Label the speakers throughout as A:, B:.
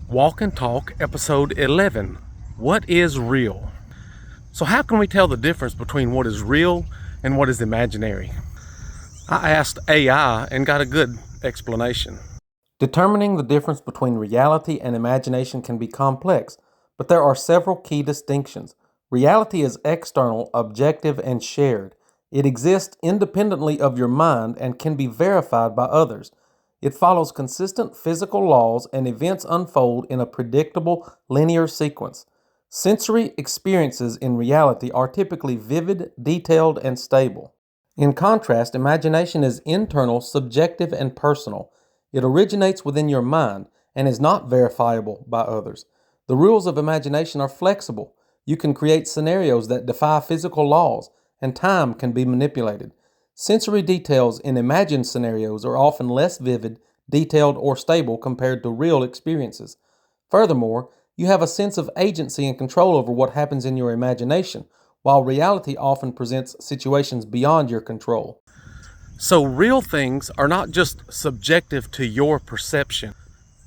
A: Walk and Talk, episode 11. What is real? So how can we tell the difference between what is real and what is imaginary? I asked AI and got a good explanation. Determining the difference between reality and imagination can be complex, but there are several key distinctions. Reality is external, objective, and shared. It exists independently of your mind and can be verified by others. It follows consistent physical laws and events unfold in a predictable, linear sequence. Sensory experiences in reality are typically vivid, detailed, and stable. In contrast, imagination is internal, subjective, and personal. It originates within your mind and is not verifiable by others. The rules of imagination are flexible. You can create scenarios that defy physical laws, and time can be manipulated. Sensory details in imagined scenarios are often less vivid, detailed, or stable compared to real experiences. Furthermore, you have a sense of agency and control over what happens in your imagination, while reality often presents situations beyond your control. So real things are not just subjective to your perception.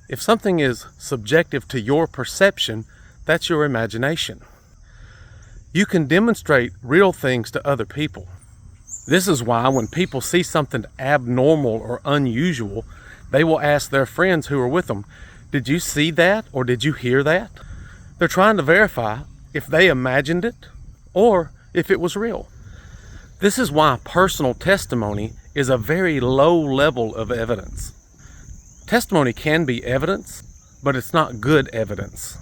A: If something is subjective to your perception, that's your imagination. You can demonstrate real things to other people. This is why when people see something abnormal or unusual, they will ask their friends who are with them, "Did you see that or did you hear that?" They're trying to verify if they imagined it or if it was real. This is why personal testimony is a very low level of evidence. Testimony can be evidence, but it's not good evidence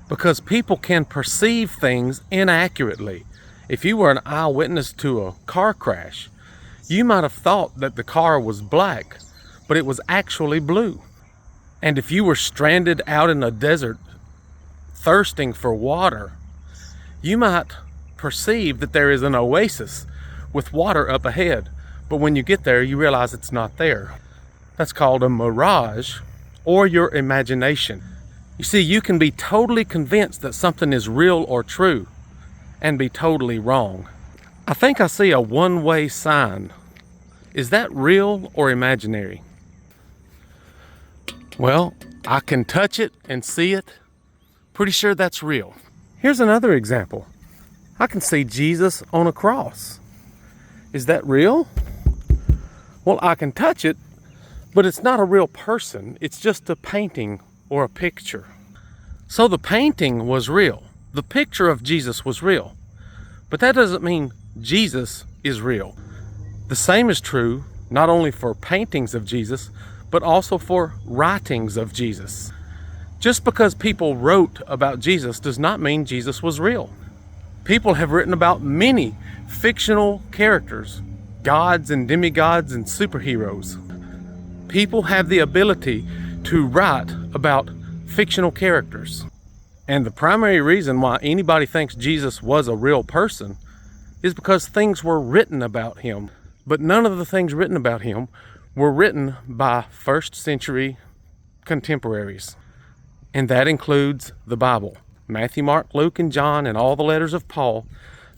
A: because people can perceive things inaccurately. If you were an eyewitness to a car crash, you might have thought that the car was black, but it was actually blue. And if you were stranded out in a desert thirsting for water, you might perceive that there is an oasis with water up ahead, but when you get there, you realize it's not there. That's called a mirage or your imagination. You see, you can be totally convinced that something is real or true and be totally wrong. I think I see a one-way sign. Is that real or imaginary? Well, I can touch it and see it. Pretty sure that's real. Here's another example. I can see Jesus on a cross. Is that real? Well, I can touch it, but it's not a real person. It's just a painting or a picture. So the painting was real. The picture of Jesus was real. But that doesn't mean Jesus is real. The same is true not only for paintings of Jesus, but also for writings of Jesus. Just because people wrote about Jesus does not mean Jesus was real. People have written about many fictional characters, gods and demigods and superheroes. People have the ability to write about fictional characters. And the primary reason why anybody thinks Jesus was a real person is because things were written about him. But none of the things written about him were written by first century contemporaries. And that includes the Bible. Matthew, Mark, Luke, and John, and all the letters of Paul,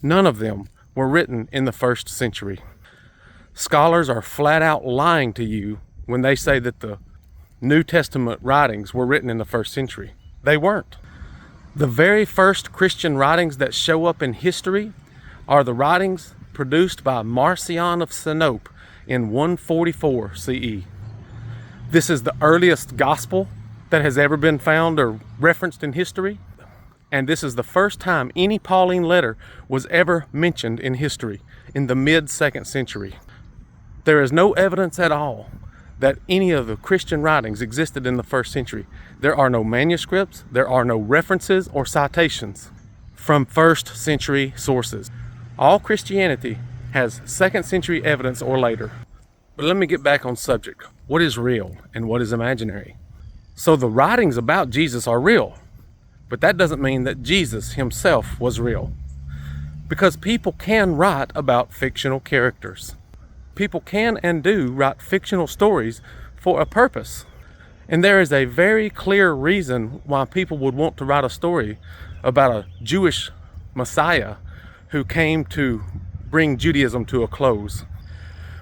A: none of them were written in the first century. Scholars are flat out lying to you when they say that the New Testament writings were written in the first century. They weren't. The very first Christian writings that show up in history are the writings produced by Marcion of Sinope in 144 CE. This is the earliest gospel that has ever been found or referenced in history, and this is the first time any Pauline letter was ever mentioned in history in the mid-2nd century. There is no evidence at all that any of the Christian writings existed in the first century. There are no manuscripts, there are no references or citations from first century sources. All Christianity has 2nd century evidence or later. But let me get back on subject. What is real and what is imaginary? So the writings about Jesus are real, but that doesn't mean that Jesus himself was real. Because people can write about fictional characters. People can and do write fictional stories for a purpose. And there is a very clear reason why people would want to write a story about a Jewish Messiah who came to bring Judaism to a close.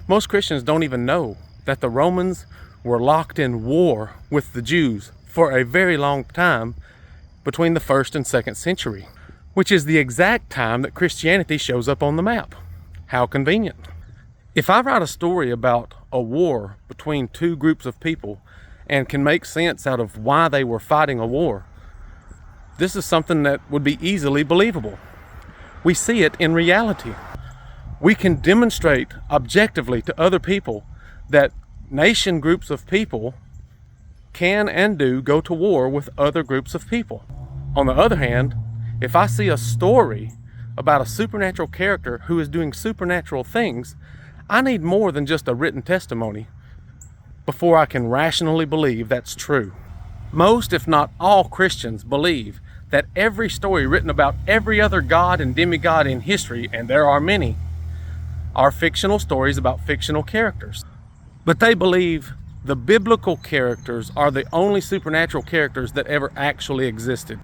A: Most Christians don't even know that the Romans were locked in war with the Jews for a very long time between the 1st and 2nd century, which is the exact time that Christianity shows up on the map. How convenient. If I write a story about a war between two groups of people and can make sense out of why they were fighting a war, this is something that would be easily believable. We see it in reality. We can demonstrate objectively to other people that nation groups of people can and do go to war with other groups of people. On the other hand, if I see a story about a supernatural character who is doing supernatural things, I need more than just a written testimony before I can rationally believe that's true. Most, if not all, Christians believe that every story written about every other god and demigod in history, and there are many, are fictional stories about fictional characters. But they believe the biblical characters are the only supernatural characters that ever actually existed.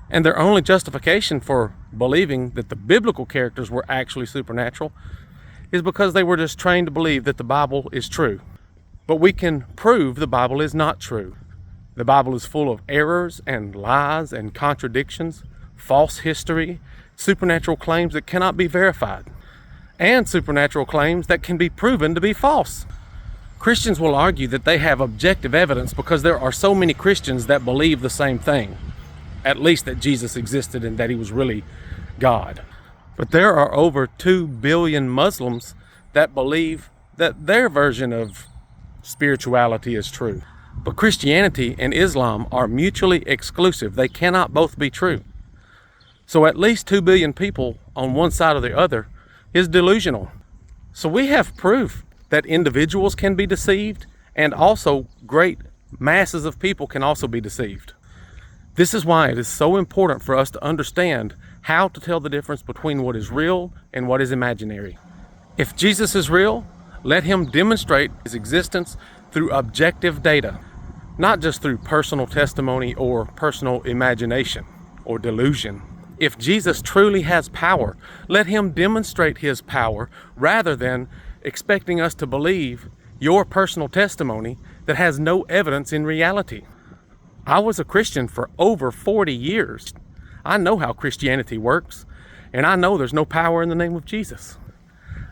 A: And their only justification for believing that the biblical characters were actually supernatural is because they were just trained to believe that the Bible is true. But we can prove the Bible is not true. The Bible is full of errors and lies and contradictions, false history, supernatural claims that cannot be verified, and supernatural claims that can be proven to be false. Christians will argue that they have objective evidence because there are so many Christians that believe the same thing, at least that Jesus existed and that he was really God. But there are over 2 billion Muslims that believe that their version of spirituality is true. But Christianity and Islam are mutually exclusive. They cannot both be true. So at least 2 billion people on one side or the other is delusional. So we have proof that individuals can be deceived, and also great masses of people can also be deceived. This is why it is so important for us to understand how to tell the difference between what is real and what is imaginary. If Jesus is real, let him demonstrate his existence through objective data, not just through personal testimony or personal imagination or delusion. If Jesus truly has power, let him demonstrate his power rather than expecting us to believe your personal testimony that has no evidence in reality. I was a Christian for over 40 years. I know how Christianity works, and I know there's no power in the name of Jesus.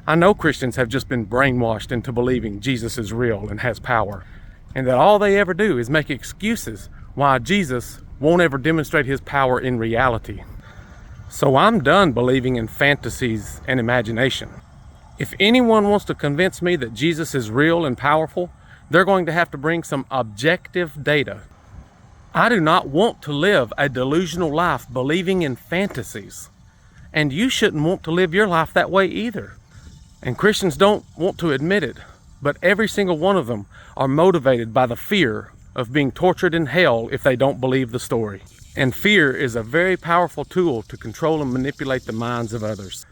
A: I know Christians have just been brainwashed into believing Jesus is real and has power, and that all they ever do is make excuses why Jesus won't ever demonstrate his power in reality. So I'm done believing in fantasies and imagination. If anyone wants to convince me that Jesus is real and powerful, they're going to have to bring some objective data. I do not want to live a delusional life believing in fantasies. And you shouldn't want to live your life that way either. And Christians don't want to admit it, but every single one of them are motivated by the fear of being tortured in hell if they don't believe the story. And fear is a very powerful tool to control and manipulate the minds of others.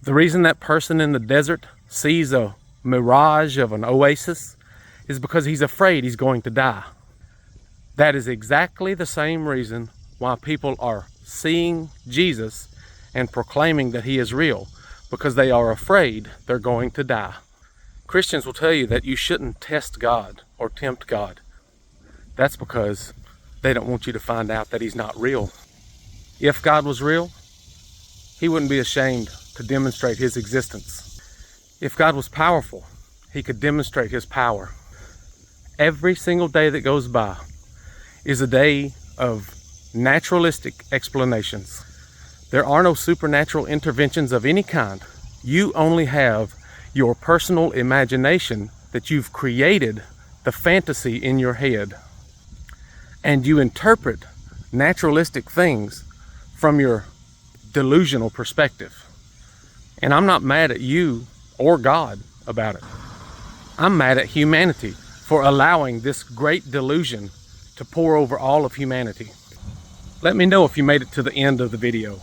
A: The reason that person in the desert sees a mirage of an oasis is because he's afraid he's going to die. That is exactly the same reason why people are seeing Jesus and proclaiming that he is real, because they are afraid they're going to die. Christians will tell you that you shouldn't test God or tempt God. That's because they don't want you to find out that he's not real. If God was real, he wouldn't be ashamed to demonstrate his existence. If God was powerful, he could demonstrate his power. Every single day that goes by is a day of naturalistic explanations. There are no supernatural interventions of any kind. You only have your personal imagination that you've created, the fantasy in your head. And you interpret naturalistic things from your delusional perspective. And I'm not mad at you or God about it. I'm mad at humanity for allowing this great delusion to pour over all of humanity. Let me know if you made it to the end of the video.